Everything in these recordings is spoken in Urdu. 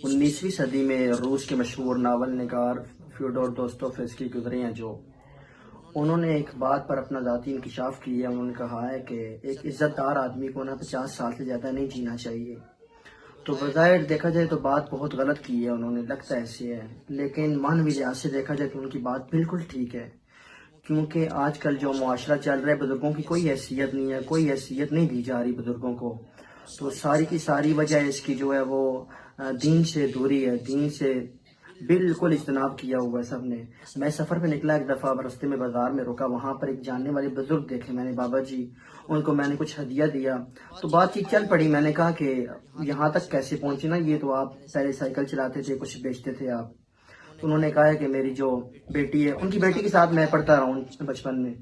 19ویں صدی میں روس کے مشہور ناول نگار فیوڈور دوستویفسکی گزرے ہیں جو انہوں نے ایک بات پر اپنا ذاتی انکشاف کیا ہے. انہوں نے کہا ہے کہ ایک عزت دار آدمی کو 50 سال سے زیادہ نہیں جینا چاہیے. تو بظاہر دیکھا جائے تو بات بہت غلط کی ہے انہوں نے، لگتا ایسے ہے، لیکن معنوی لحاظ سے دیکھا جائے تو ان کی بات بالکل ٹھیک ہے. کیونکہ آج کل جو معاشرہ چل رہا ہے، بزرگوں کی کوئی حیثیت نہیں ہے، کوئی حیثیت نہیں دی جا رہی بزرگوں کو. تو ساری کی ساری وجہ اس کی جو ہے وہ دین سے دوری ہے، دین سے بالکل اجتناب کیا ہوا ہے سب نے. میں سفر پہ نکلا ایک دفعہ، رستے میں بازار میں رکا، وہاں پر ایک جاننے والے بزرگ دیکھے میں نے، بابا جی. ان کو میں نے کچھ ہدیہ دیا تو بات چیت چل پڑی. میں نے کہا کہ یہاں تک کیسے پہنچے نا، یہ تو آپ پہلے سائیکل چلاتے تھے، کچھ بیچتے تھے آپ. تو انہوں نے کہا ہے کہ میری جو بیٹی ہے، ان کی بیٹی کے ساتھ میں پڑھتا رہا ہوں بچپن میں،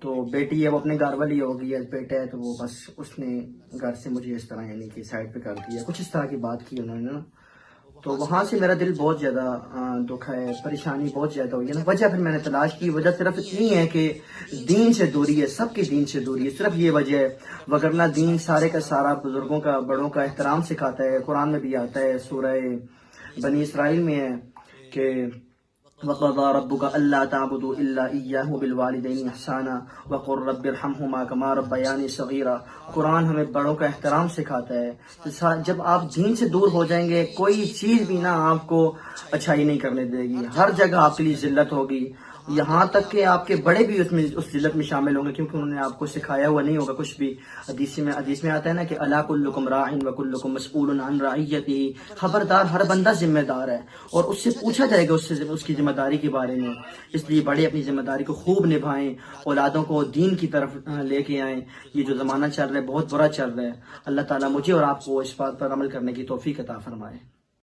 تو بیٹی ہے وہ اپنے گھر والی ہوگی، بیٹا ہے تو وہ بس اس نے گھر سے مجھے اس طرح یعنی کہ سائڈ پہ کر دیا، کچھ اس طرح کی بات کی انہوں نے نا. تو وہاں سے میرا دل بہت زیادہ دکھا ہے، پریشانی بہت زیادہ ہوئی ہے نا. وجہ پھر میں نے تلاش کی، وجہ صرف اتنی ہے کہ دین سے دوری ہے، سب کے دین سے دوری ہے، صرف یہ وجہ ہے. وگرنہ دین سارے کا سارا بزرگوں کا، بڑوں کا احترام سکھاتا ہے. قرآن میں بھی آتا ہے، سورہ بنی اسرائیل میں ہے کہ وَقَضَىٰ رَبُّكَ أَلَّا تَعْبُدُوا إِلَّا إِيَّاهُ وَبِالْوَالِدَيْنِ إِحْسَانًا وَقُلْ رَبِّ ارْحَمْهُمَا كَمَا رَبَّيَانِي صَغِيرًا. قرآن ہمیں بڑوں کا احترام سکھاتا ہے. جب آپ دین سے دور ہو جائیں گے، کوئی چیز بھی نہ آپ کو اچھائی نہیں کرنے دے گی، ہر جگہ آپ کے لیے ذلت ہوگی. یہاں تک کہ آپ کے بڑے بھی اس ذلت میں شامل ہوں گے، کیونکہ انہوں نے آپ کو سکھایا ہوا نہیں ہوگا کچھ بھی. حدیث میں آتا ہے نا کہ الا کلکم راع وکلکم مسئول عن رعیتہ. خبردار، ہر بندہ ذمہ دار ہے اور اس سے پوچھا جائے گا اس کی ذمہ داری کے بارے میں. اس لیے بڑے اپنی ذمہ داری کو خوب نبھائیں، اولادوں کو دین کی طرف لے کے آئیں. یہ جو زمانہ چل رہا ہے بہت برا چل رہا ہے. اللہ تعالیٰ مجھے اور آپ کو اس بات پر عمل کرنے کی توفیق عطا فرمائے.